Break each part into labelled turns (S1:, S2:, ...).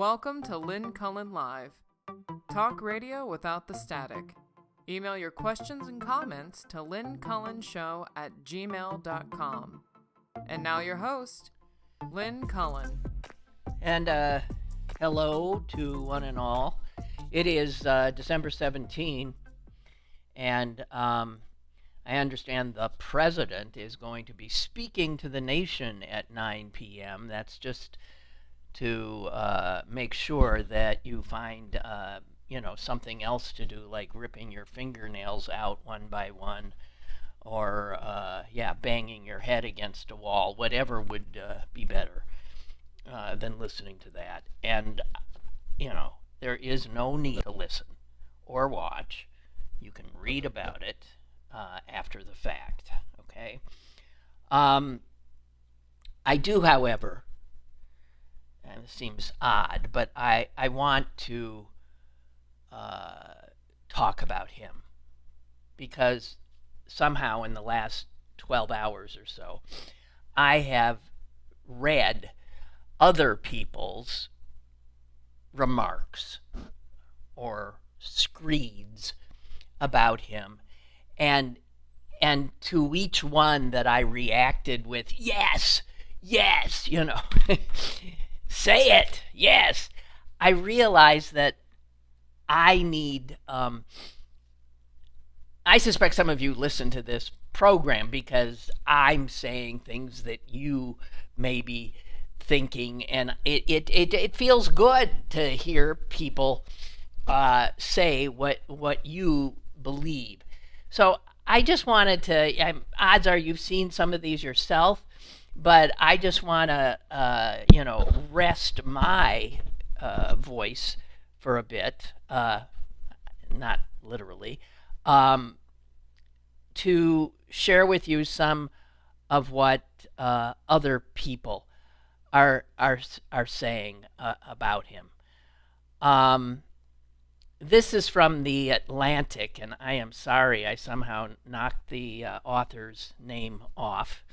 S1: Welcome to Lynn Cullen Live. Talk radio without the static. Email your questions and comments to lynncullenshow@gmail.com. And now your host, Lynn Cullen.
S2: And hello to one and all. It is December 17, and I understand the president is going to be speaking to the nation at 9 p.m. That's just to make sure that you find something else to do, like ripping your fingernails out one by one, or banging your head against a wall. Whatever would be better than listening to that. And there is no need to listen or watch. You can read about it after the fact. Okay. I do, however, and it seems odd, but I want to talk about him, because somehow in the last 12 hours or so, I have read other people's remarks or screeds about him, and to each one that I reacted with, yes, say it, yes, I realized that I need, I suspect some of you listen to this program because I'm saying things that you may be thinking, and it feels good to hear people say what you believe. So I just wanted to, odds are you've seen some of these yourself, but I just want to, rest my voice for a bit, not literally, to share with you some of what other people are saying about him. This is from The Atlantic, and I am sorry I somehow knocked the author's name off.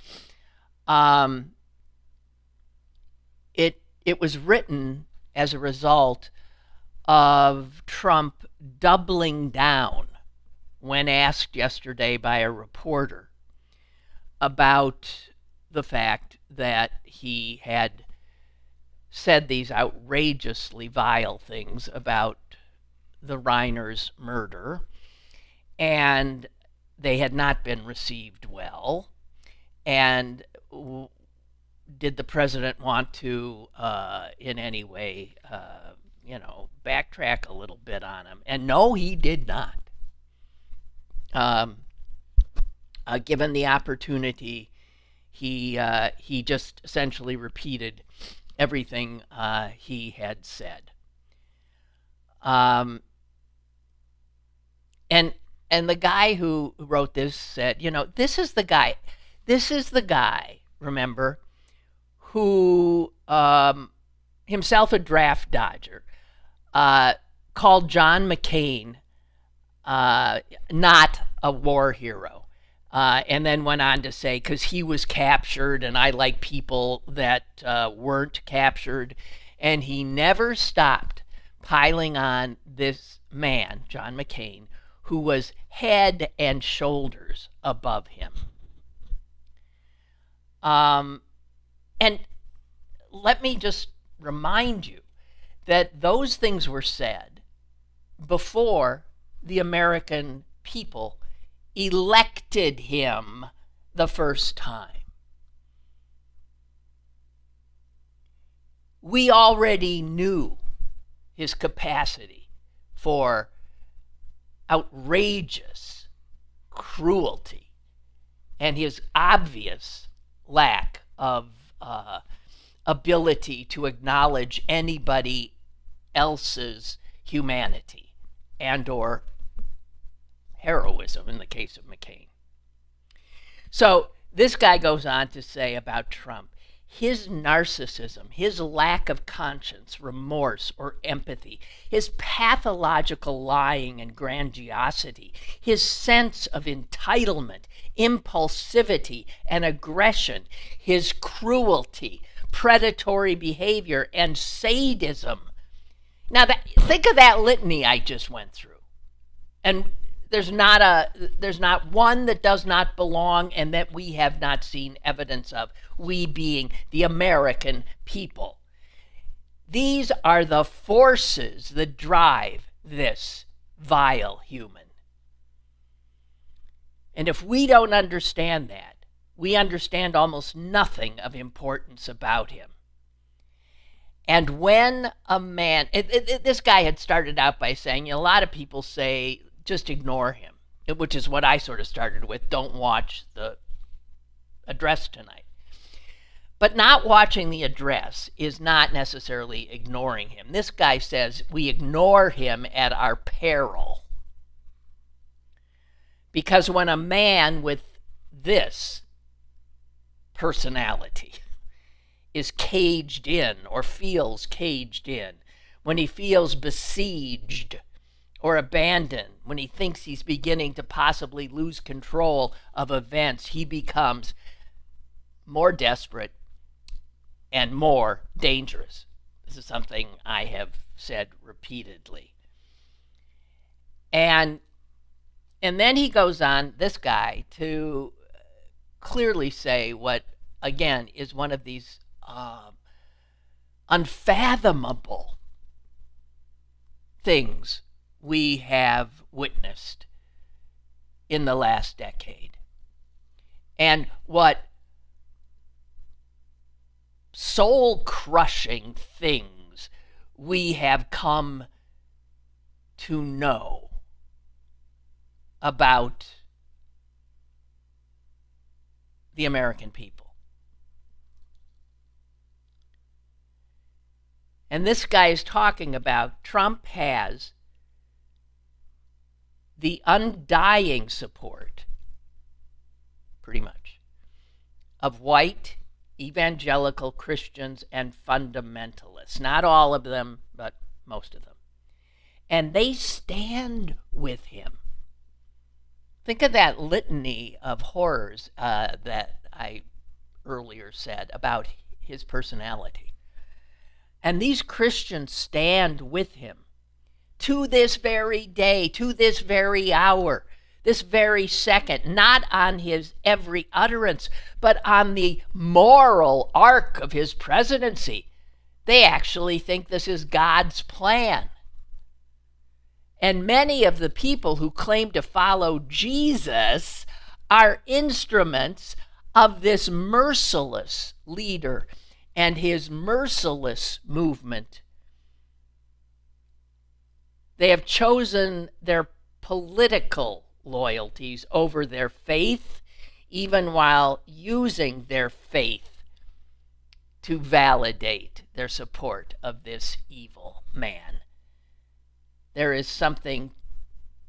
S2: It was written as a result of Trump doubling down when asked yesterday by a reporter about the fact that he had said these outrageously vile things about the Reiner's murder, and they had not been received well. And did the president want to, in any way, backtrack a little bit on him? And no, he did not. Given the opportunity, he just essentially repeated everything he had said. And the guy who wrote this said, this is the guy, remember, who himself a draft dodger, called John McCain not a war hero, and then went on to say, because he was captured and I like people that weren't captured, and he never stopped piling on this man, John McCain, who was head and shoulders above him. And let me just remind you that those things were said before the American people elected him the first time. We already knew his capacity for outrageous cruelty and his obvious lack of ability to acknowledge anybody else's humanity and or heroism in the case of McCain. So this guy goes on to say about Trump, his narcissism, his lack of conscience, remorse, or empathy, his pathological lying and grandiosity, his sense of entitlement, impulsivity, and aggression, his cruelty, predatory behavior, and sadism Now, think of that litany I just went through. And there's not one that does not belong and that we have not seen evidence of, we being the American people. These are the forces that drive this vile human. And if we don't understand that, we understand almost nothing of importance about him. And when a man, this guy had started out by saying, a lot of people say, just ignore him, which is what I sort of started with, don't watch the address tonight. But not watching the address is not necessarily ignoring him. This guy says we ignore him at our peril. Because when a man with this personality is caged in or feels caged in, when he feels besieged or abandoned, when he thinks he's beginning to possibly lose control of events, he becomes more desperate and more dangerous. This is something I have said repeatedly. And then he goes on, this guy, to clearly say what, again, is one of these unfathomable things we have witnessed in the last decade. And what soul-crushing things we have come to know about the American people. And this guy is talking about Trump has the undying support, pretty much, of white evangelical Christians and fundamentalists. Not all of them, but most of them. And they stand with him. Think of that litany of horrors that I earlier said about his personality. And these Christians stand with him to this very day, to this very hour, this very second, not on his every utterance, but on the moral arc of his presidency. They actually think this is God's plan. And many of the people who claim to follow Jesus are instruments of this merciless leader and his merciless movement. They have chosen their political loyalties over their faith, even while using their faith to validate their support of this evil man. There is something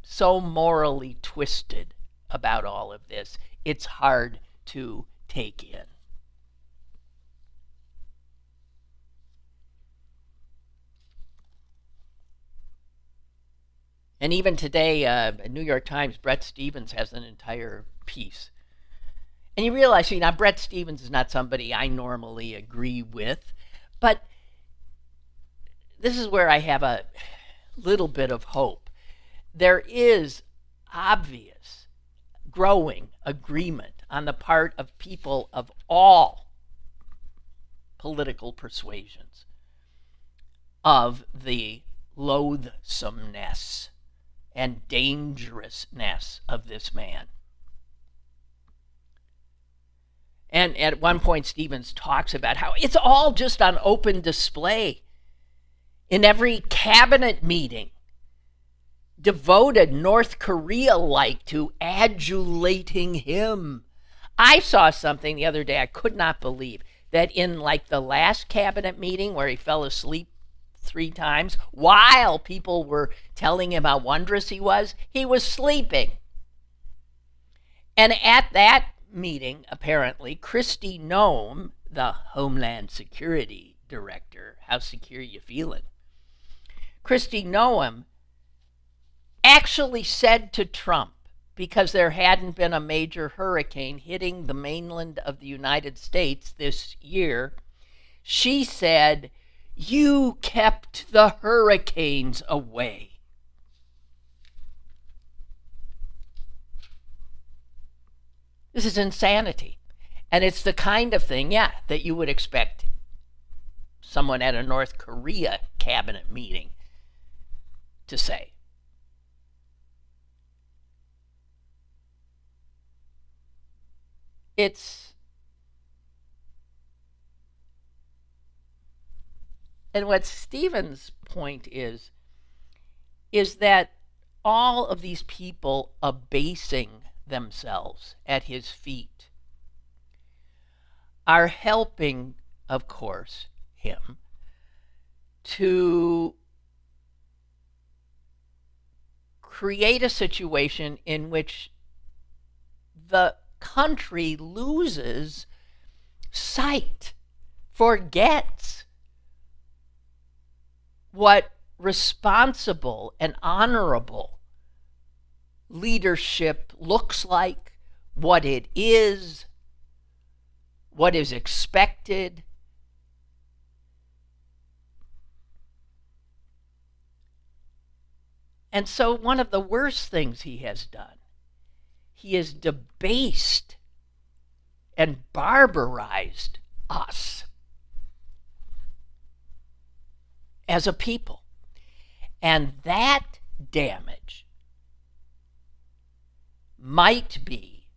S2: so morally twisted about all of this, it's hard to take in. And even today, New York Times, Bret Stephens has an entire piece. And you realize, now Bret Stephens is not somebody I normally agree with, but this is where I have a little bit of hope. There is obvious, growing agreement on the part of people of all political persuasions of the loathsomeness and dangerousness of this man. And at one point, Stephens talks about how it's all just on open display in every cabinet meeting, devoted North Korea-like to adulating him. I saw something the other day I could not believe, that in like the last cabinet meeting where he fell asleep 3 times, while people were telling him how wondrous he was sleeping. And at that meeting, apparently, Kristi Noem, the Homeland Security Director, how secure you feeling? Kristi Noem actually said to Trump, because there hadn't been a major hurricane hitting the mainland of the United States this year, she said, You kept the hurricanes away. This is insanity. And it's the kind of thing, that you would expect someone at a North Korea cabinet meeting to say. And what Stephen's point is that all of these people abasing themselves at his feet are helping, of course, him to create a situation in which the country loses sight, forgets what responsible and honorable leadership looks like, what it is, what is expected. And so one of the worst things he has done, he has debased and barbarized us as a people. And that damage might be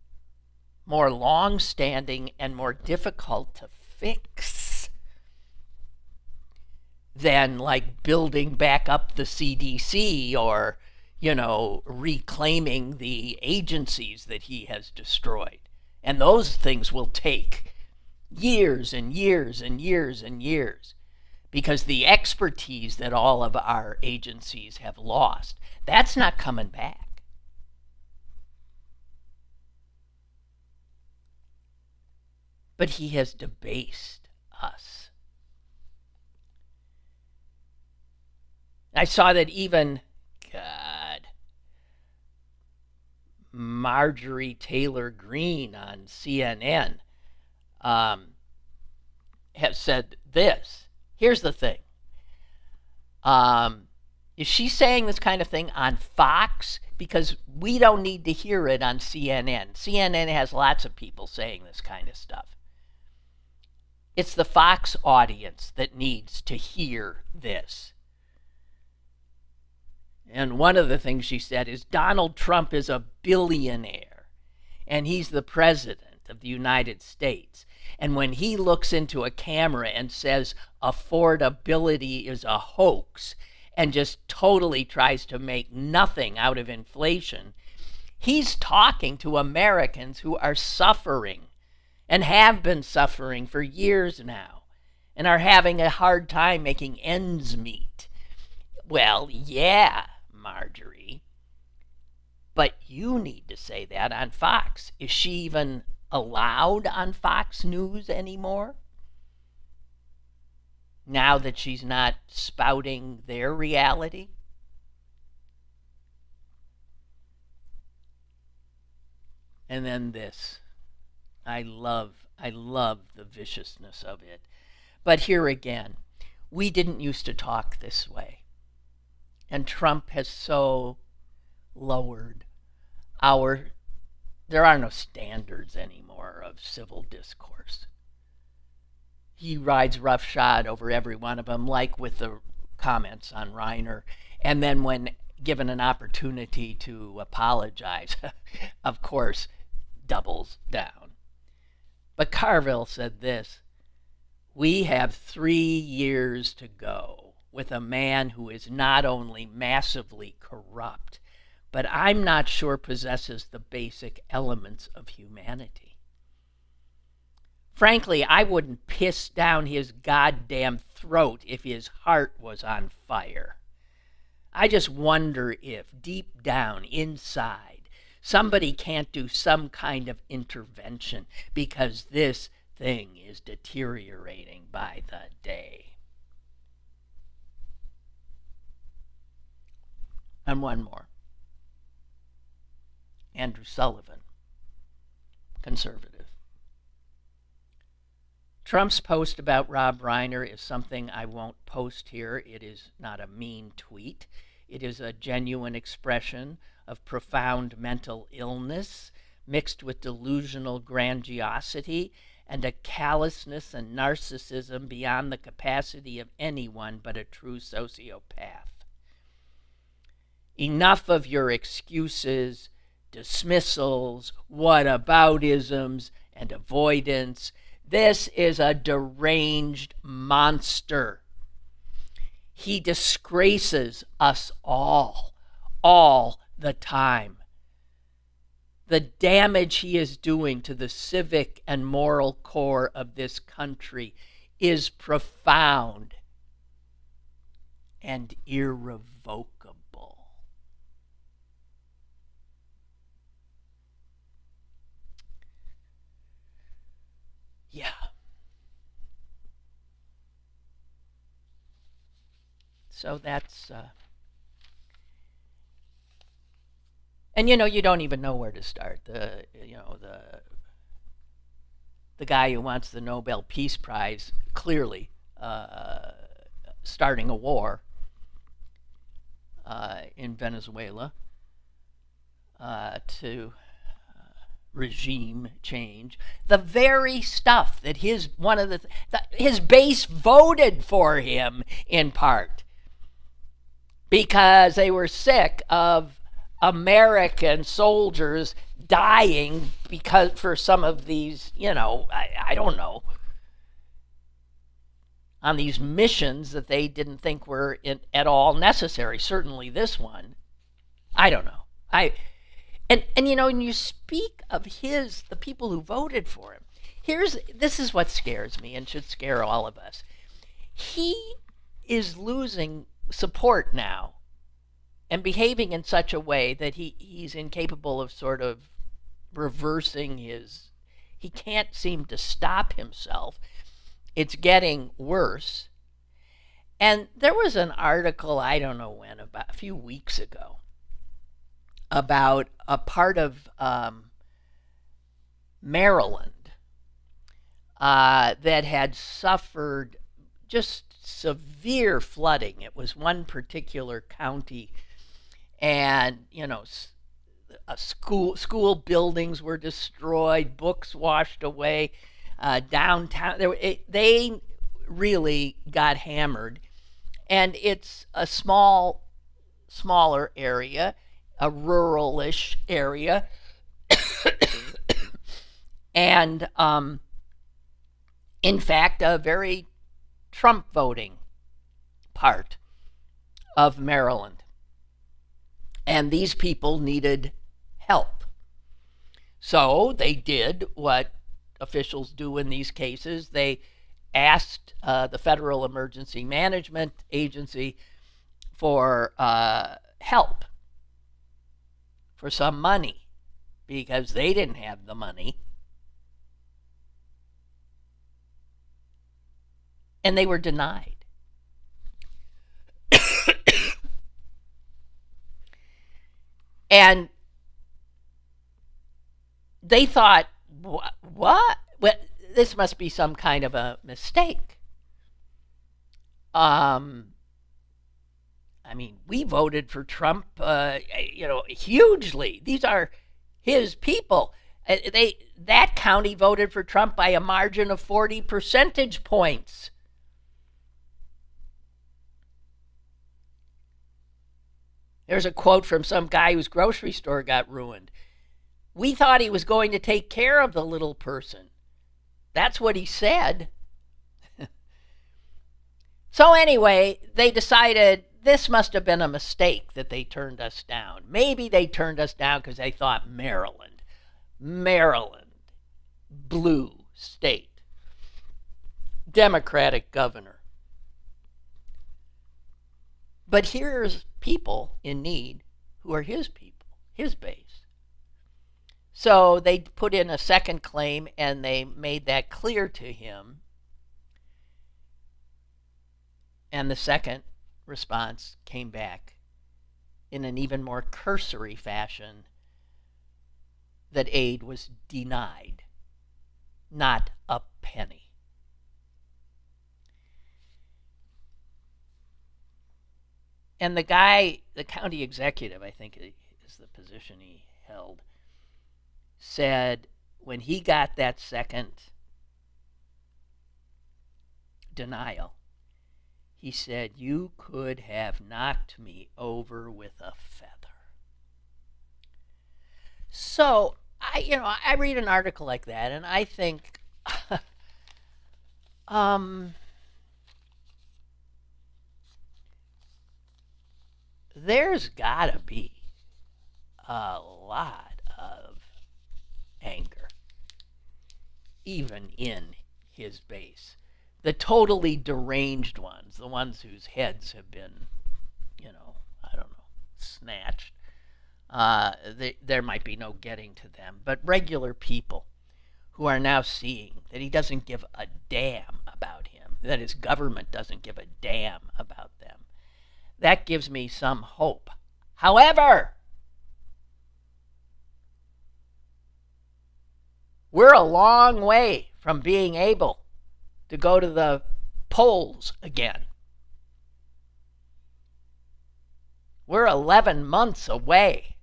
S2: more long-standing and more difficult to fix than like building back up the CDC or, reclaiming the agencies that he has destroyed. And those things will take years and years and years and years, because the expertise that all of our agencies have lost, that's not coming back. But he has debased us. I saw that even, Marjorie Taylor Greene on CNN has said this. Here's the thing. Is she saying this kind of thing on Fox? Because we don't need to hear it on CNN. CNN has lots of people saying this kind of stuff. It's the Fox audience that needs to hear this. And one of the things she said is Donald Trump is a billionaire, and he's the president of the United States. And when he looks into a camera and says affordability is a hoax and just totally tries to make nothing out of inflation, he's talking to Americans who are suffering and have been suffering for years now and are having a hard time making ends meet. Well, yeah, Marjorie, but you need to say that on Fox. Is she even allowed on Fox News anymore? Now that she's not spouting their reality? And then this. I love the viciousness of it. But here again, we didn't used to talk this way. And Trump has so lowered there are no standards anymore of civil discourse. He rides roughshod over every one of them, like with the comments on Reiner. And then when given an opportunity to apologize, of course, doubles down. But Carville said this: we have 3 years to go with a man who is not only massively corrupt, but I'm not sure possesses the basic elements of humanity. Frankly, I wouldn't piss down his goddamn throat if his heart was on fire. I just wonder if, deep down inside, somebody can't do some kind of intervention, because this thing is deteriorating by the day. And one more. Andrew Sullivan, conservative. Trump's post about Rob Reiner is something I won't post here. It is not a mean tweet. It is a genuine expression of profound mental illness mixed with delusional grandiosity and a callousness and narcissism beyond the capacity of anyone but a true sociopath. Enough of your excuses, dismissals, whataboutisms, and avoidance. This is a deranged monster. He disgraces us all the time. The damage he is doing to the civic and moral core of this country is profound and irrevocable. Yeah. So that's, and you don't even know where to start. The guy who wants the Nobel Peace Prize clearly starting a war in Venezuela to regime change. The very stuff that his base voted for him in part because they were sick of American soldiers dying because for some of these, I don't know, on these missions that they didn't think were at all necessary. Certainly this one. I don't know. And when you speak of the people who voted for him, this is what scares me and should scare all of us. He is losing support now and behaving in such a way that he's incapable of sort of reversing he can't seem to stop himself. It's getting worse. And there was an article, I don't know when, about a few weeks ago, about a part of Maryland that had suffered just severe flooding. It was one particular county, and school buildings were destroyed, books washed away, downtown. They really got hammered, and it's a smaller area, a rural-ish area, and in fact, a very Trump voting part of Maryland. And these people needed help. So they did what officials do in these cases. They asked the Federal Emergency Management Agency for help, for some money, because they didn't have the money. And they were denied. And they thought, what? Well, this must be some kind of a mistake. We voted for Trump, hugely. These are his people. That county voted for Trump by a margin of 40 percentage points. There's a quote from some guy whose grocery store got ruined. We thought he was going to take care of the little person. That's what he said. So anyway, they decided this must have been a mistake that they turned us down. Maybe they turned us down because they thought Maryland, blue state, Democratic governor. But here's people in need who are his people, his base. So they put in a second claim, and they made that clear to him. And the second response came back in an even more cursory fashion that aid was denied. Not a penny. And the guy, the county executive, I think is the position he held, said when he got that second denial, he said, "You could have knocked me over with a feather." So I read an article like that, and I think, there's gotta be a lot of anger, even in his base. The totally deranged ones, the ones whose heads have been, I don't know, snatched. There might be no getting to them, but regular people who are now seeing that he doesn't give a damn about him, that his government doesn't give a damn about them, that gives me some hope. However, we're a long way from being able to go to the polls again. We're 11 months away.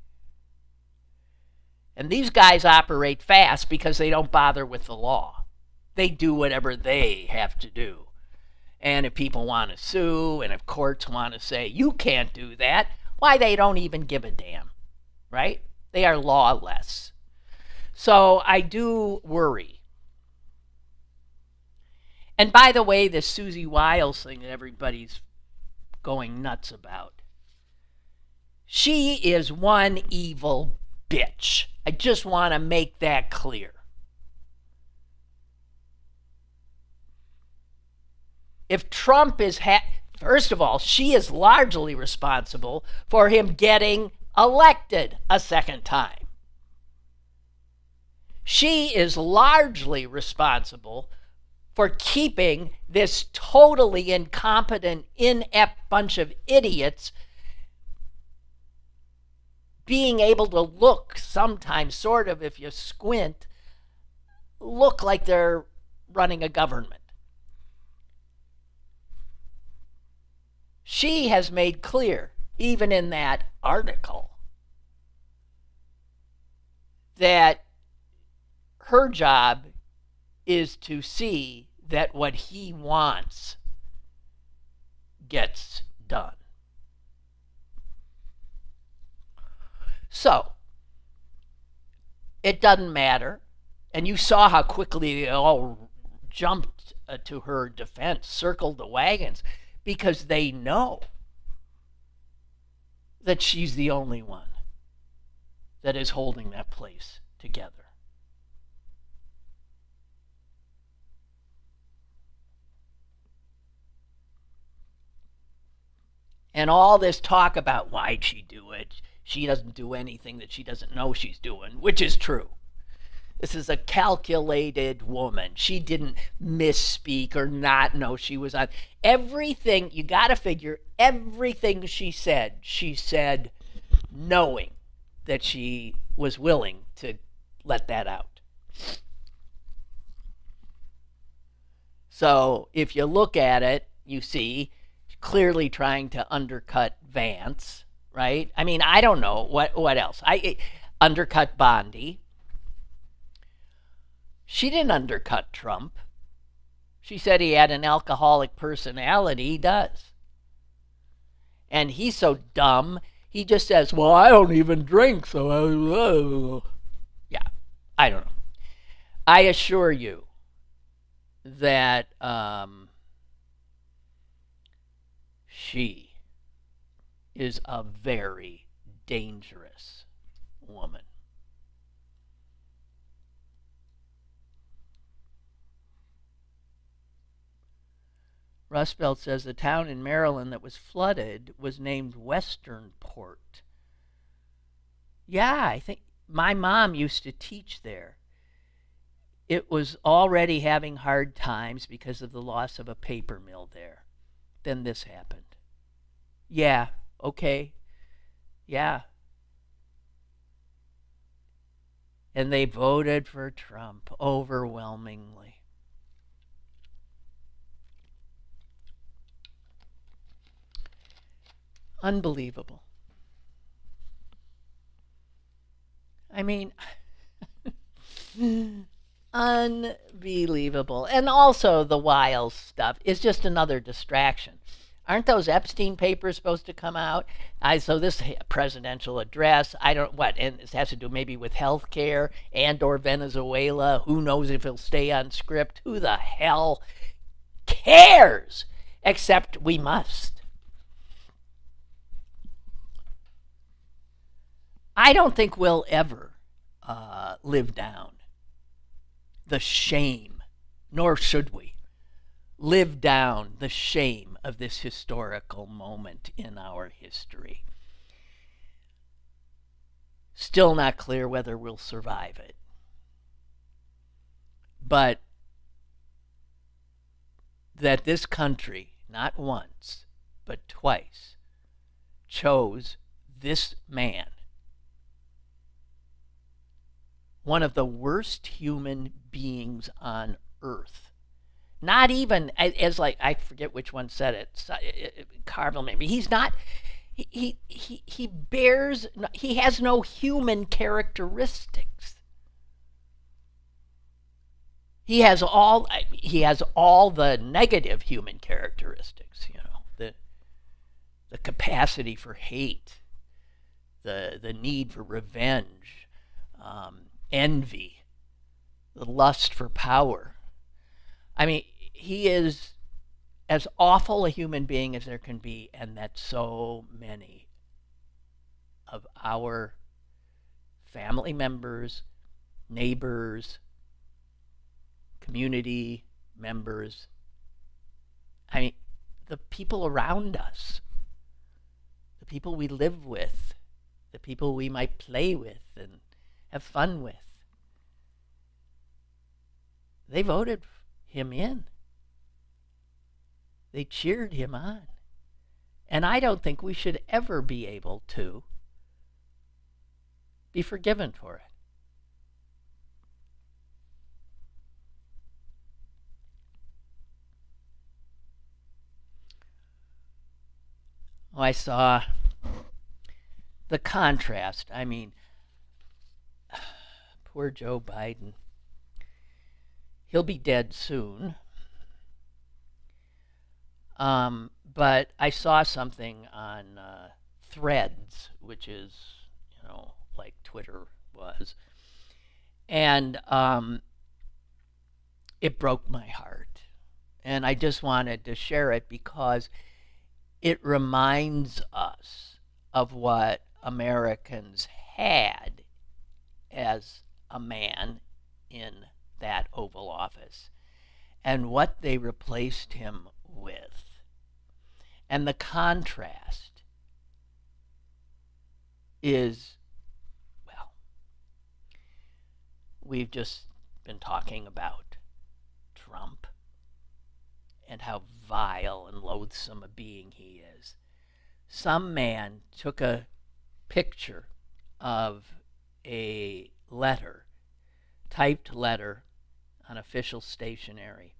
S2: And these guys operate fast because they don't bother with the law. They do whatever they have to do. And if people want to sue, and if courts want to say, you can't do that, why, they don't even give a damn, right? They are lawless. So I do worry. And by the way, this Susie Wiles thing that everybody's going nuts about, she is one evil bitch. I just want to make that clear. If Trump is, first of all, she is largely responsible for him getting elected a second time. She is largely responsible for keeping this totally incompetent, inept bunch of idiots being able to look sometimes, sort of, if you squint, look like they're running a government. She has made clear, even in that article, that her job is to see that what he wants gets done. So, it doesn't matter. And you saw how quickly they all jumped to her defense, circled the wagons, because they know that she's the only one that is holding that place together. And all this talk about why'd she do it, she doesn't do anything that she doesn't know she's doing, which is true. This is a calculated woman. She didn't misspeak or not know she was on. Everything, you got to figure, everything she said knowing that she was willing to let that out. So if you look at it, you see clearly trying to undercut Vance, right? I mean, I don't know what else. Undercut Bondi. She didn't undercut Trump. She said he had an alcoholic personality. He does. And he's so dumb, he just says, well, I don't even drink, so yeah, I don't know. I assure you that she is a very dangerous woman. Rustbelt says the town in Maryland that was flooded was named Westernport. Yeah, I think my mom used to teach there. It was already having hard times because of the loss of a paper mill there. Then this happened. Yeah, okay. Yeah. And they voted for Trump overwhelmingly. Unbelievable. I mean, unbelievable. And also the Wiles stuff is just another distraction. Aren't those Epstein papers supposed to come out? So this presidential address, I don't what, and this has to do maybe with health care and or Venezuela. Who knows if he'll stay on script? Who the hell cares? Except we must. I don't think we'll ever live down the shame, nor should we live down the shame of this historical moment in our history. Still not clear whether we'll survive it. But that this country, not once, but twice, chose this man, one of the worst human beings on earth. Not even as like, I forget which one said it, Carville maybe. He's not, he has no human characteristics. He has all the negative human characteristics, the capacity for hate, the need for revenge, envy, the lust for power. I mean, he is as awful a human being as there can be, and that so many of our family members, neighbors, community members, I mean, the people around us, the people we live with, the people we might play with and have fun with, they voted him in. They cheered him on. And I don't think we should ever be able to be forgiven for it. Oh, I saw the contrast. I mean, poor Joe Biden. He'll be dead soon. But I saw something on Threads, which is, like Twitter was. And it broke my heart. And I just wanted to share it because it reminds us of what Americans had as a man in that Oval Office and what they replaced him with. And the contrast is, well, we've just been talking about Trump and how vile and loathsome a being he is. Some man took a picture of a letter, typed letter on official stationery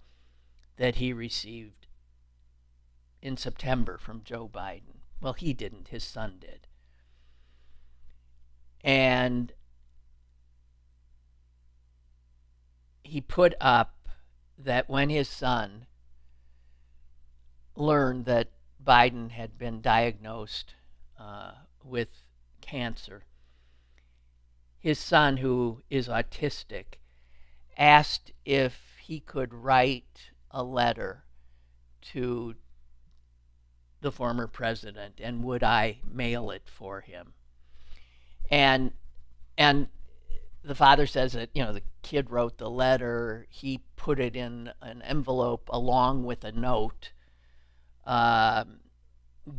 S2: that he received in September from Joe Biden. Well, he didn't, his son did. And he put up that when his son learned that Biden had been diagnosed with cancer, his son, who is autistic, asked if he could write a letter to the former president and would I mail it for him. And the father says that, the kid wrote the letter, he put it in an envelope along with a note,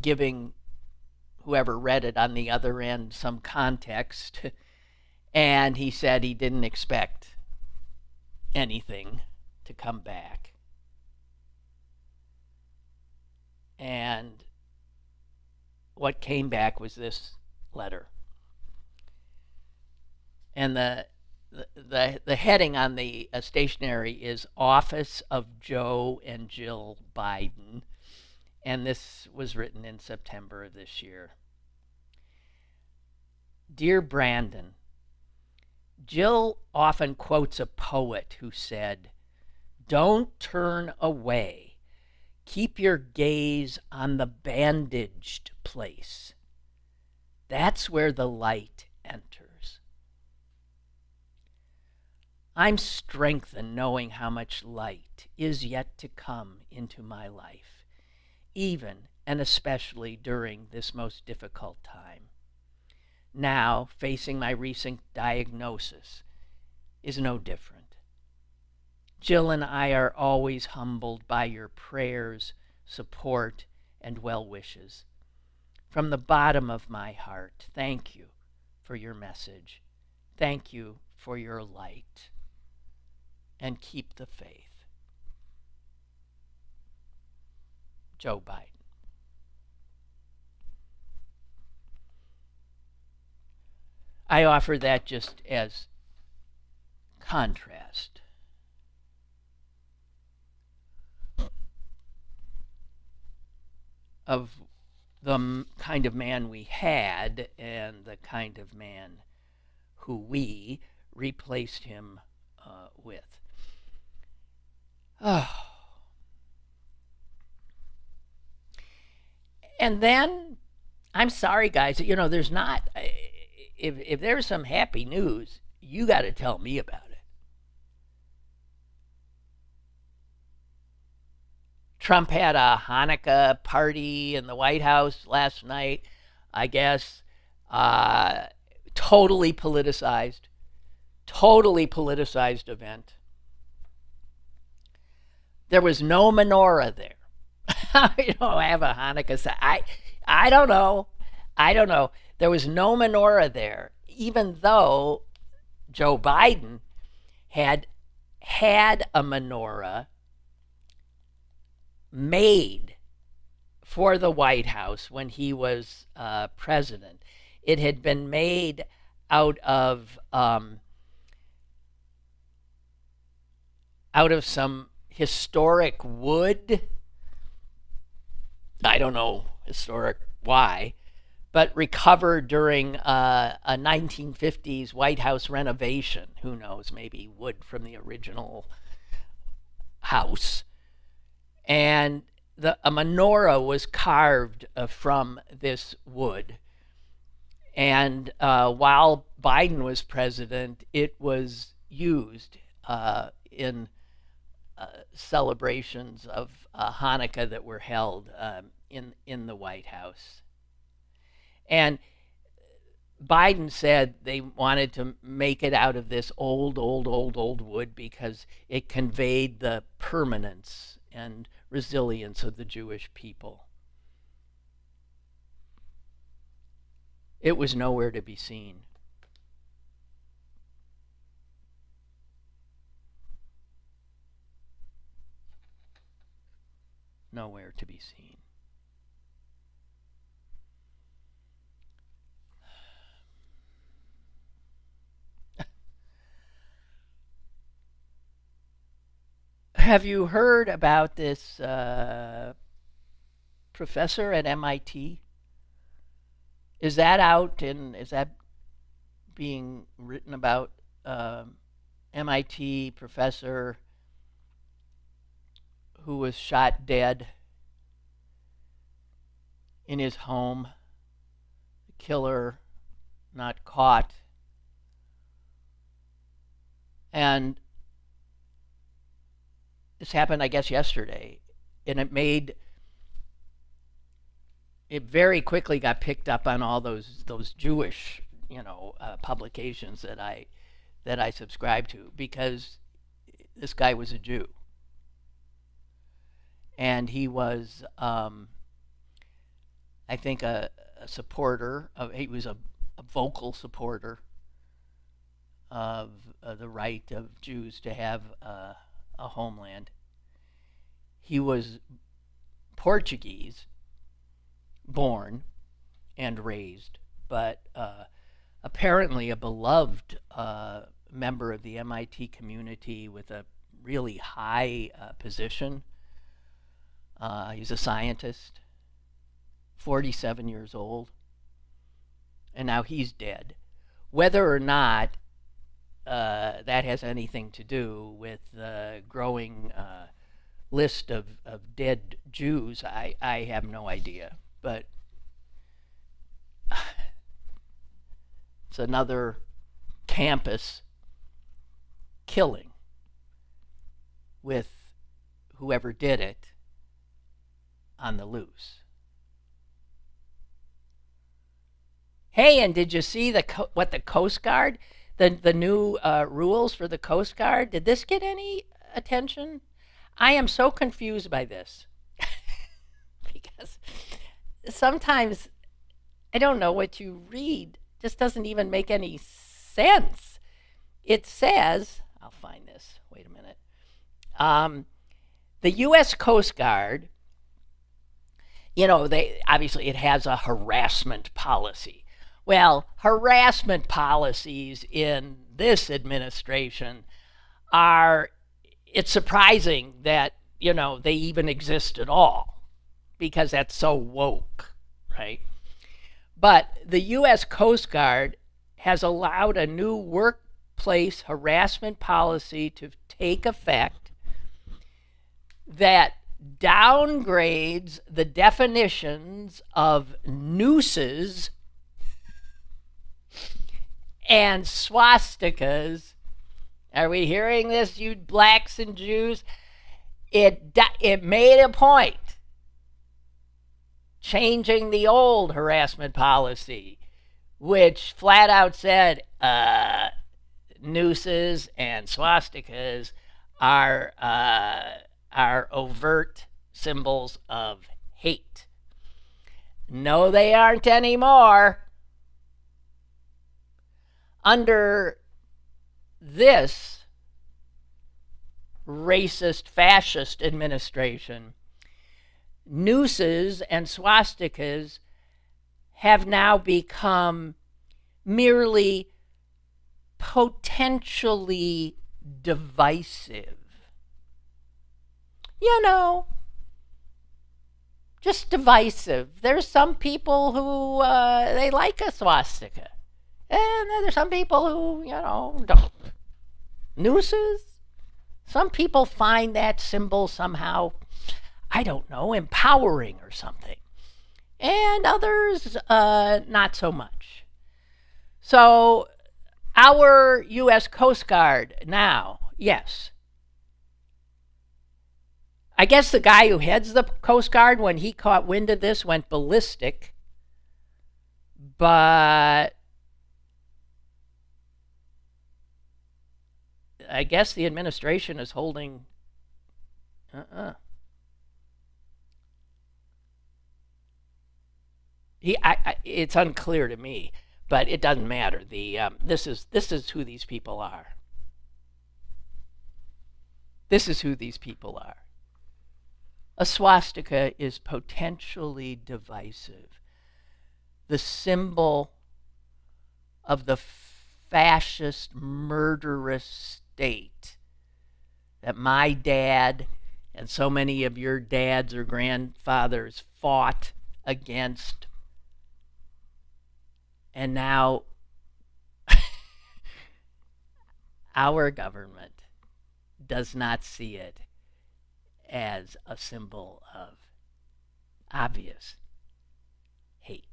S2: giving whoever read it on the other end some context. And he said he didn't expect anything to come back. And what came back was this letter. And the heading on the stationery is Office of Joe and Jill Biden. And this was written in September of this year. Dear Brandon, Jill often quotes a poet who said, "Don't turn away. Keep your gaze on the bandaged place. That's where the light enters." I'm strengthened knowing how much light is yet to come into my life, even and especially during this most difficult time. Now, facing my recent diagnosis is no different. Jill and I are always humbled by your prayers, support, and well wishes. From the bottom of my heart, thank you for your message. Thank you for your light. And keep the faith. Joe Biden. I offer that just as contrast. Of the kind of man we had and the kind of man who we replaced him with. Oh. And then, I'm sorry, guys, there's not, if there's some happy news, you got to tell me about it. Trump had a Hanukkah party in the White House last night, I guess. Totally politicized event. There was no menorah there. I have a Hanukkah. I don't know. There was no menorah there, even though Joe Biden had a menorah made for the White House when he was president. It had been made out of some historic wood. I don't know historic why, but recovered during a 1950s White House renovation. Who knows, maybe wood from the original house. And a menorah was carved from this wood. And while Biden was president, it was used in celebrations of Hanukkah that were held in the White House. And Biden said they wanted to make it out of this old wood because it conveyed the permanence and resilience of the Jewish people. It was nowhere to be seen. Nowhere to be seen. Have you heard about this professor at MIT? Is that out and is that being written about? MIT professor who was shot dead in his home. The killer not caught. And this happened, I guess, yesterday. And it very quickly got picked up on all those Jewish, publications that I subscribe to, because this guy was a Jew. And he was, I think, a supporter he was a vocal supporter of the right of Jews to have a homeland. He was Portuguese, born and raised, but apparently a beloved member of the MIT community with a really high position. He's a scientist, 47 years old, and now he's dead. Whether or not that has anything to do with the growing list of dead Jews, I have no idea. But it's another campus killing with whoever did it on the loose. Hey, and did you see what the Coast Guard, the new rules for the Coast Guard? Did this get any attention? I am so confused by this because sometimes I don't know what you read. It just doesn't even make any sense. It says, I'll find this. Wait a minute. The U.S. Coast Guard, obviously it has a harassment policy. Well, harassment policies in this administration it's surprising that, they even exist at all because that's so woke, right? But the U.S. Coast Guard has allowed a new workplace harassment policy to take effect that downgrades the definitions of nooses and swastikas. Are we hearing this, you blacks and Jews? It made a point changing the old harassment policy, which flat out said nooses and swastikas are overt symbols of hate. No, they aren't anymore. Under this racist, fascist administration, nooses and swastikas have now become merely potentially divisive. Just divisive. There's some people who they like a swastika. And there's some people who, don't. Nooses? Some people find that symbol somehow, I don't know, empowering or something. And others, not so much. So, our U.S. Coast Guard now, yes. I guess the guy who heads the Coast Guard, when he caught wind of this, went ballistic. But I guess the administration is holding it's unclear to me, but it doesn't matter. This is who these people are. This is who these people are. A swastika is potentially divisive. The symbol of the fascist, murderous state that my dad and so many of your dads or grandfathers fought against. And now our government does not see it as a symbol of obvious hate.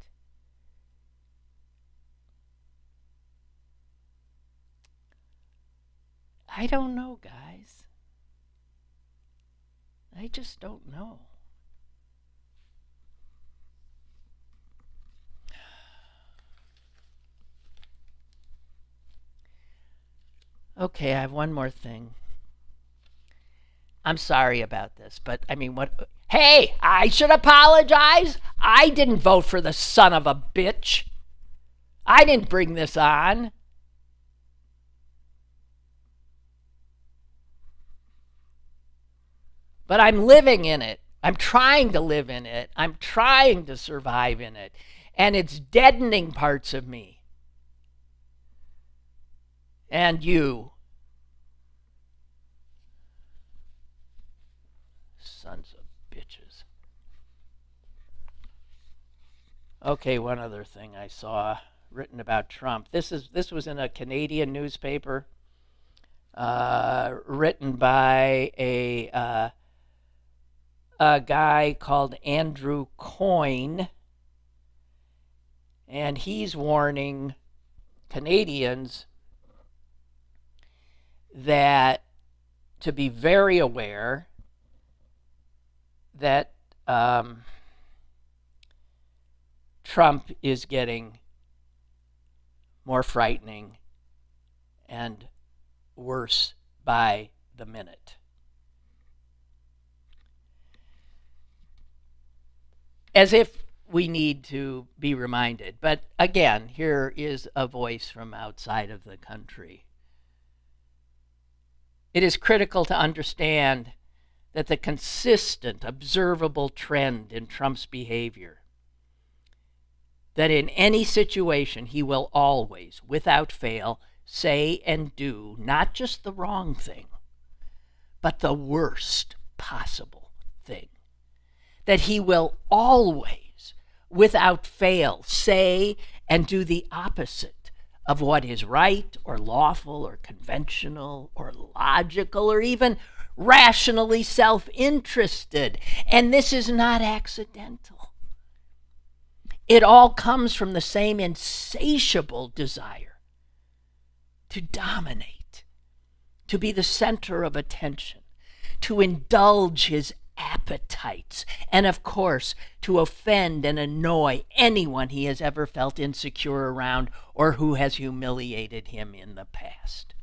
S2: I don't know, guys. I just don't know. Okay, I have one more thing. I'm sorry about this, but I mean, what? Hey, I should apologize. I didn't vote for the son of a bitch. I didn't bring this on. But I'm living in it. I'm trying to live in it. I'm trying to survive in it. And it's deadening parts of me. And you. Sons of bitches. Okay, one other thing I saw written about Trump. This was in a Canadian newspaper, written by a guy called Andrew Coyne, and he's warning Canadians that to be very aware that Trump is getting more frightening and worse by the minute. As if we need to be reminded. But again, here is a voice from outside of the country. It is critical to understand that the consistent, observable trend in Trump's behavior, that in any situation he will always, without fail, say and do not just the wrong thing, but the worst possible thing. That he will always, without fail, say and do the opposite of what is right or lawful or conventional or logical or even rationally self-interested. And this is not accidental. It all comes from the same insatiable desire to dominate, to be the center of attention, to indulge his appetites, and of course, to offend and annoy anyone he has ever felt insecure around or who has humiliated him in the past.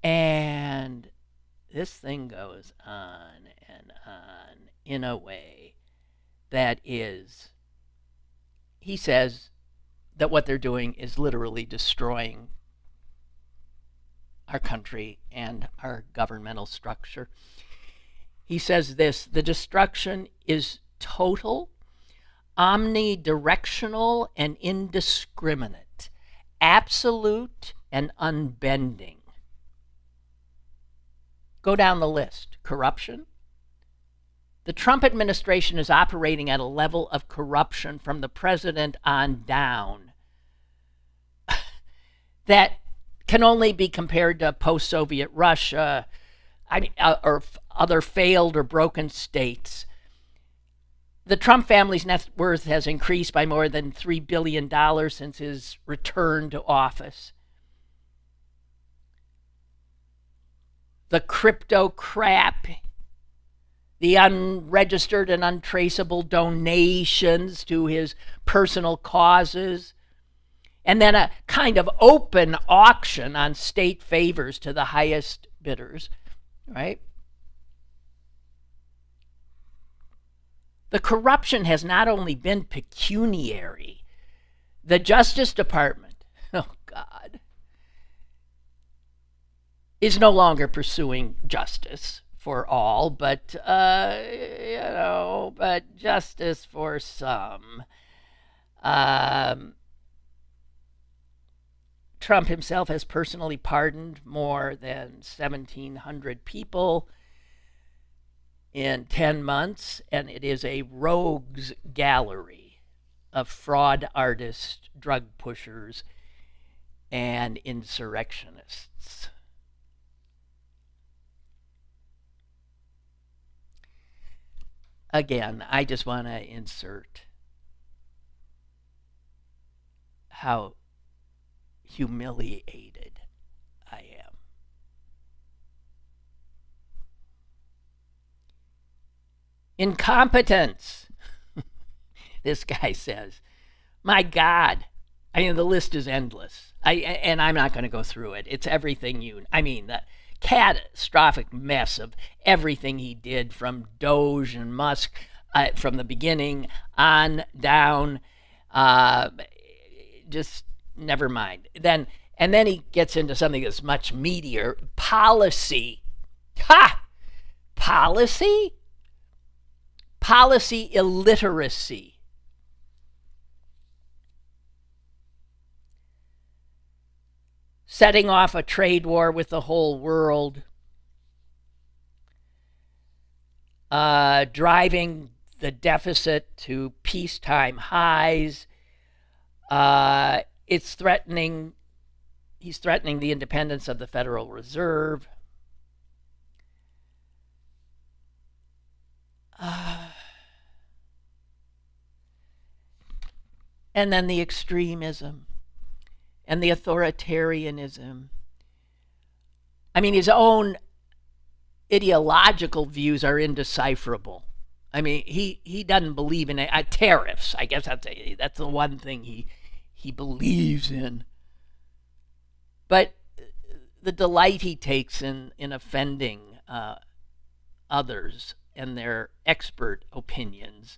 S2: And this thing goes on and on in a way that is, he says that what they're doing is literally destroying our country and our governmental structure. He says this: the destruction is total, omnidirectional, and indiscriminate, absolute and unbending. Go down the list. Corruption. The Trump administration is operating at a level of corruption from the president on down that can only be compared to post-Soviet Russia, or other failed or broken states. The Trump family's net worth has increased by more than $3 billion since his return to office. The crypto crap, the unregistered and untraceable donations to his personal causes, and then a kind of open auction on state favors to the highest bidders, right? The corruption has not only been pecuniary. The Justice Department, oh God, is no longer pursuing justice for all, but, but justice for some. Trump himself has personally pardoned more than 1,700 people in 10 months, and it is a rogues gallery of fraud artists, drug pushers, and insurrectionists. Again, I just want to insert how humiliated I am. Incompetence, this guy says. My God. I mean, the list is endless. And I'm not going to go through it. It's everything the catastrophic mess of everything he did from Doge and Musk from the beginning on down. Just never mind. And then he gets into something that's much meatier. Policy. Ha! Policy? Policy illiteracy. Setting off a trade war with the whole world. driving the deficit to peacetime highs. He's threatening the independence of the Federal Reserve. And then the extremism and the authoritarianism. I mean, his own ideological views are indecipherable. I mean, he doesn't believe in tariffs. I guess that's the one thing he believes in. But the delight he takes in offending others and their expert opinions,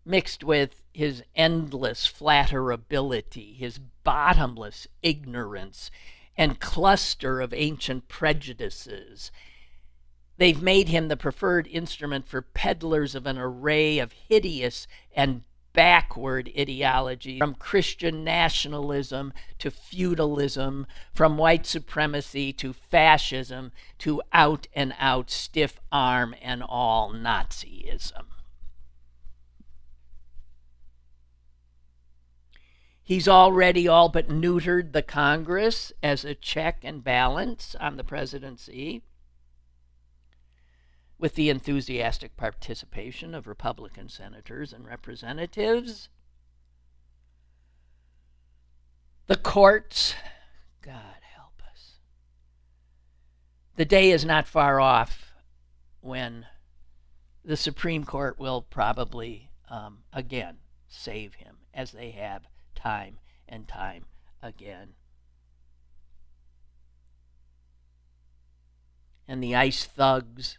S2: mixed with his endless flatterability, his bottomless ignorance, and cluster of ancient prejudices, they've made him the preferred instrument for peddlers of an array of hideous and backward ideology, from Christian nationalism to feudalism, from white supremacy to fascism to out-and-out stiff-arm and all Nazism. He's already all but neutered the Congress as a check and balance on the presidency, with the enthusiastic participation of Republican senators and representatives. The courts, God help us. The day is not far off when the Supreme Court will probably, again, save him, as they have time and time again. And the ICE thugs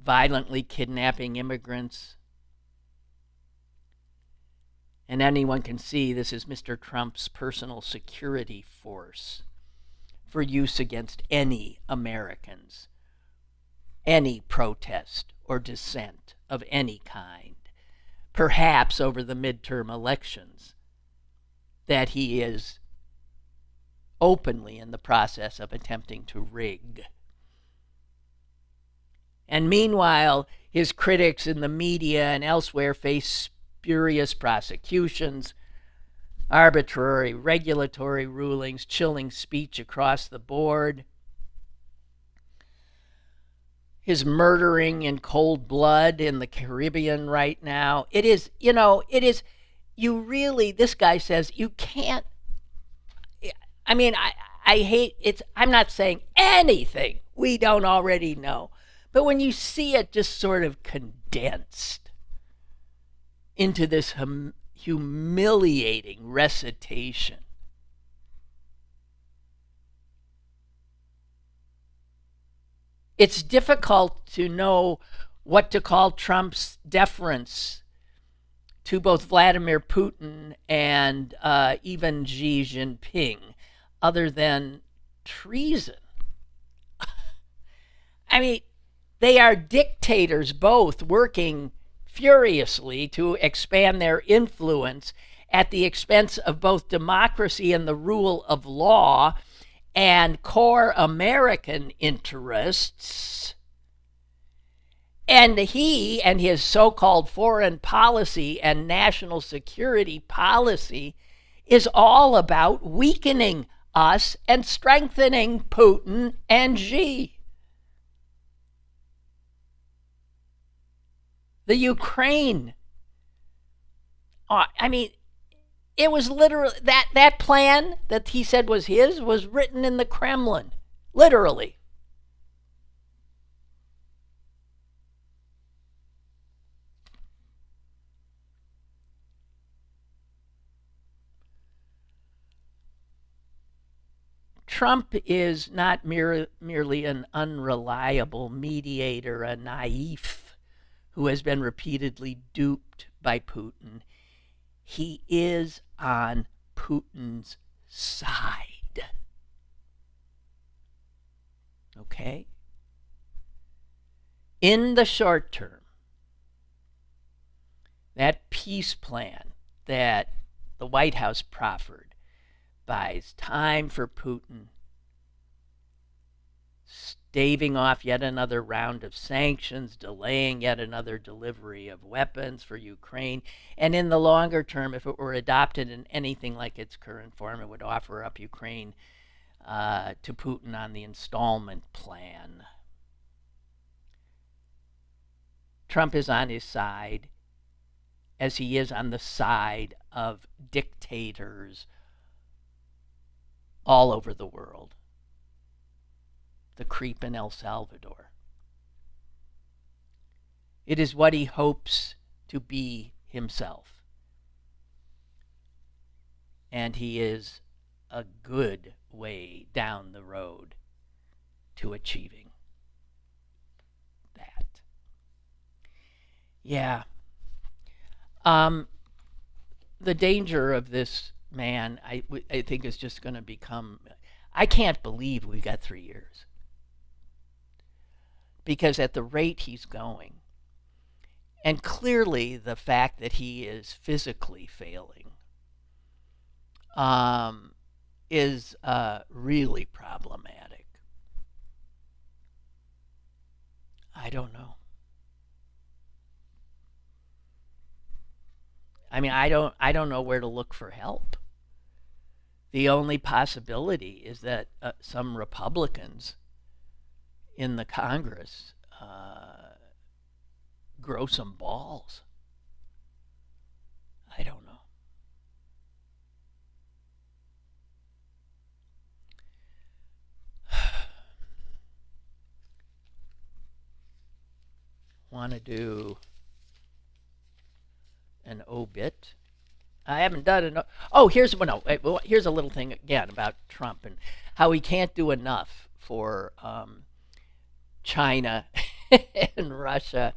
S2: violently kidnapping immigrants. And anyone can see this is Mr. Trump's personal security force for use against any Americans, any protest or dissent of any kind, perhaps over the midterm elections, that he is openly in the process of attempting to rig. And meanwhile, his critics in the media and elsewhere face spurious prosecutions, arbitrary regulatory rulings, chilling speech across the board. His murdering in cold blood in the Caribbean right now. This guy says you can't, I mean, I hate, I'm not saying anything we don't already know. But when you see it just sort of condensed into this humiliating recitation, it's difficult to know what to call Trump's deference to both Vladimir Putin and even Xi Jinping, other than treason. I mean, they are dictators, both working furiously to expand their influence at the expense of both democracy and the rule of law and core American interests. And he and his so-called foreign policy and national security policy is all about weakening us and strengthening Putin and Xi. The Ukraine. It was literally, that plan that he said was his was written in the Kremlin. Literally. Trump is not merely an unreliable mediator, a naif who has been repeatedly duped by Putin. He is on Putin's side. Okay? In the short term, that peace plan that the White House proffered buys time for Putin, staving off yet another round of sanctions, delaying yet another delivery of weapons for Ukraine. And in the longer term, if it were adopted in anything like its current form, it would offer up Ukraine to Putin on the installment plan. Trump is on his side, as he is on the side of dictators all over the world. The creep in El Salvador. It is what he hopes to be himself. And he is a good way down the road to achieving that. Yeah. The danger of this man, I think, is just going to become... I can't believe we got 3 years. Because at the rate he's going, and clearly the fact that he is physically failing, is really problematic. I don't know. I mean, I don't know where to look for help. The only possibility is that some Republicans in the Congress grow some balls. I don't know. Want to do an obit? I haven't done an... here's a little thing again about Trump and how he can't do enough for China and Russia,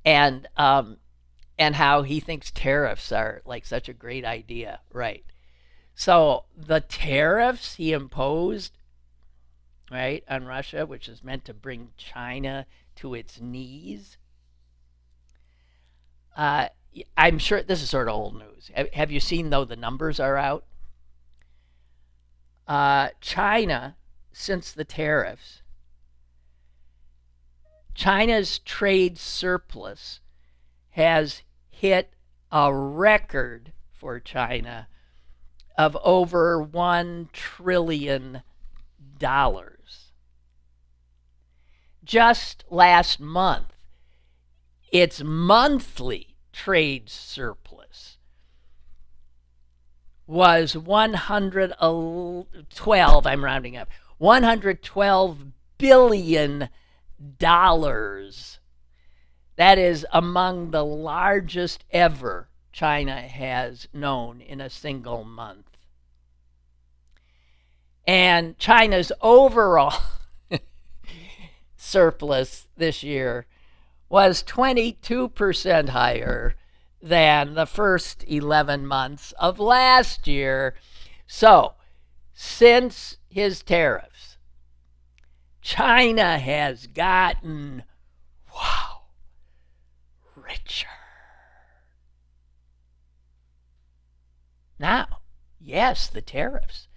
S2: and how he thinks tariffs are like such a great idea, right? So the tariffs he imposed, right, on Russia, which is meant to bring China to its knees. I'm sure this is sort of old news. Have you seen, though, the numbers are out? China, since the tariffs, China's trade surplus has hit a record for China of over $1 trillion. Just last month, its monthly trade surplus was $112 billion. That is among the largest ever China has known in a single month. And China's overall surplus this year was 22% higher than the first 11 months of last year. So, since his tariffs, China has gotten, richer. Now, yes, the tariffs,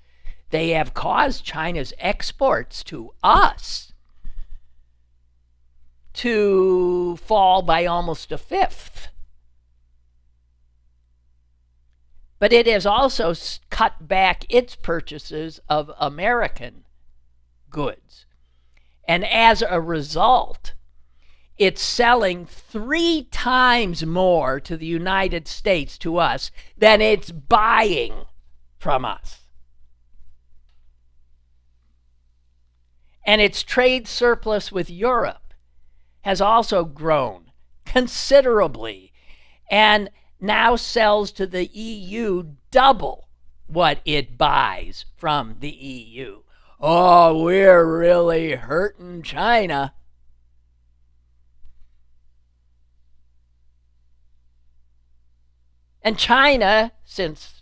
S2: they have caused China's exports to us to fall by almost a fifth. But it has also cut back its purchases of American goods. And as a result, it's selling 3 times more to the United States, to us, than it's buying from us. And its trade surplus with Europe has also grown considerably and now sells to the EU double what it buys from the EU. Oh, we're really hurting China. And China, since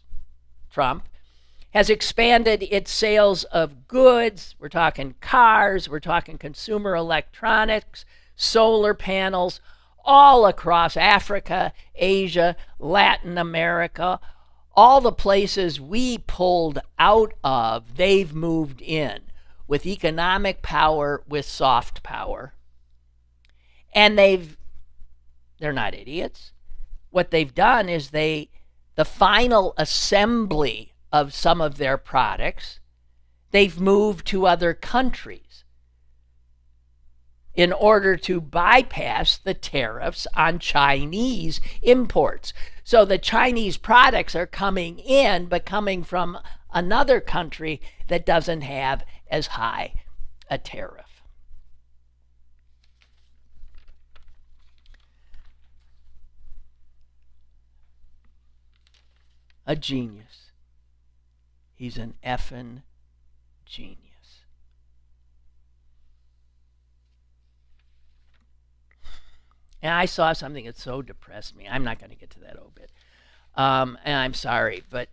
S2: Trump, has expanded its sales of goods. We're talking cars, we're talking consumer electronics, solar panels, all across Africa, Asia, Latin America. All the places we pulled out of, they've moved in. with economic power, with soft power. And they're not idiots. What they've done is the final assembly of some of their products, they've moved to other countries in order to bypass the tariffs on Chinese imports. So the Chinese products are coming in, but coming from another country that doesn't have as high a tariff. A genius. He's an effing genius. And I saw something that so depressed me. I'm not going to get to that obit. And I'm sorry, but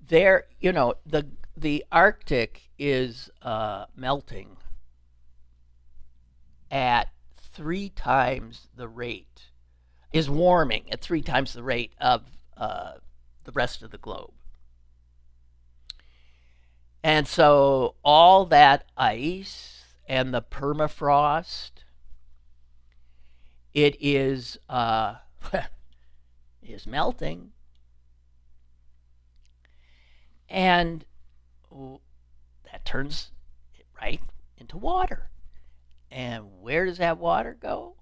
S2: there, the Arctic is melting at 3 times the rate, is warming at 3 times the rate of the rest of the globe. And so all that ice and the permafrost, it is is melting. And that turns right into water. And where does that water go?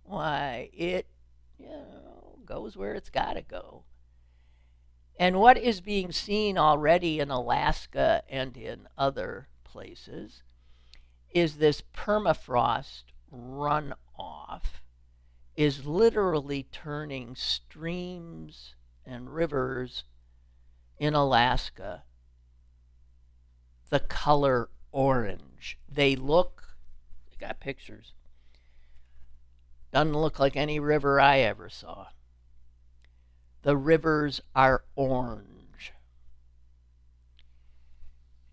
S2: Why, it goes where it's got to go. And what is being seen already in Alaska and in other places is this permafrost runoff is literally turning streams and rivers in Alaska the color orange. They got pictures. Doesn't look like any river I ever saw. The rivers are orange.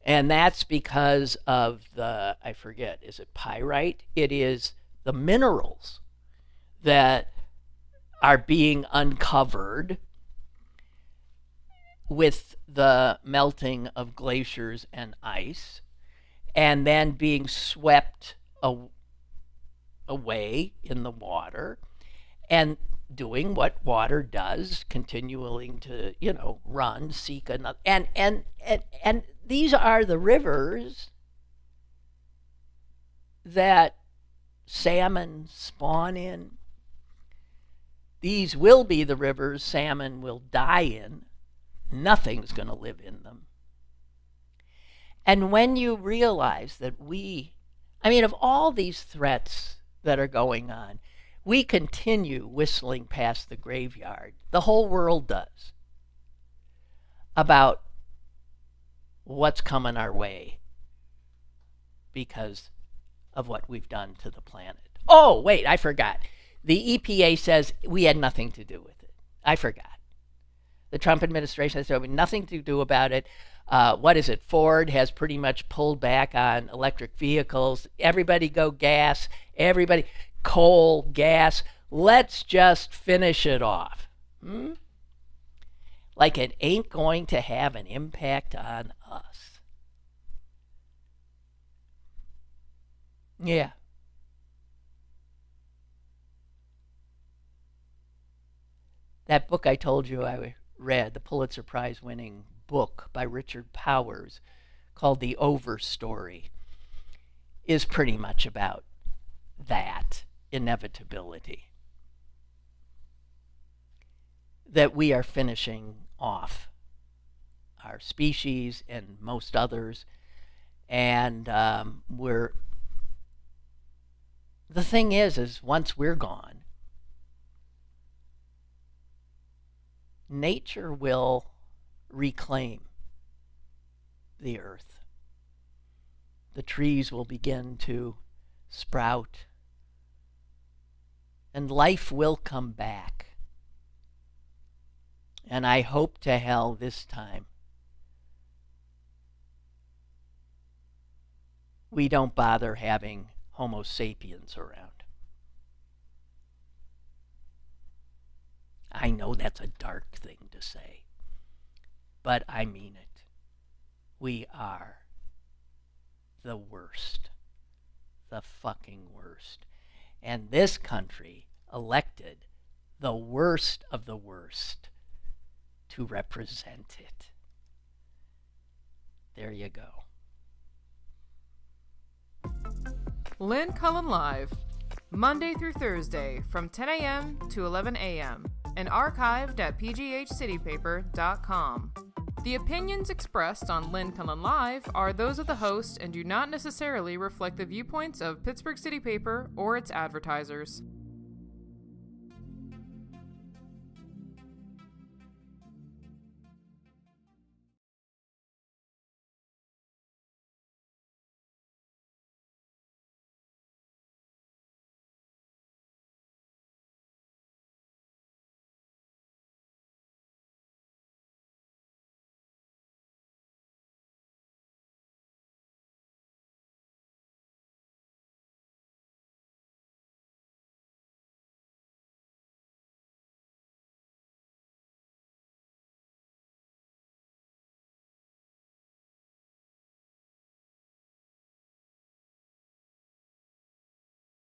S2: And that's because of I forget, is it pyrite? It is the minerals that are being uncovered with the melting of glaciers and ice, and then being swept away in the water, and doing what water does, continuing to, run, seek another. And these are the rivers that salmon spawn in. These will be the rivers salmon will die in. Nothing's going to live in them. And when you realize that of all these threats that are going on, we continue whistling past the graveyard, the whole world does, about what's coming our way because of what we've done to the planet. Oh, wait, I forgot. The EPA says we had nothing to do with it. I forgot. The Trump administration has nothing to do about it. What is it? Ford has pretty much pulled back on electric vehicles. Everybody go gas. Everybody coal, gas. Let's just finish it off. Like it ain't going to have an impact on us. Yeah. That book I told you I read, the Pulitzer Prize winning book by Richard Powers called The Overstory, is pretty much about that inevitability. That we are finishing off our species and most others, and the thing is once we're gone, nature will reclaim the earth. The trees will begin to sprout, and life will come back. And I hope to hell this time we don't bother having Homo sapiens around. I know that's a dark thing to say, but I mean it. We are the worst. The fucking worst. And this country elected the worst of the worst to represent it. There you go.
S1: Lynn Cullen Live, Monday through Thursday from 10 a.m. to 11 a.m. and archived at pghcitypaper.com. The opinions expressed on Lynn Cullen Live are those of the host and do not necessarily reflect the viewpoints of Pittsburgh City Paper or its advertisers.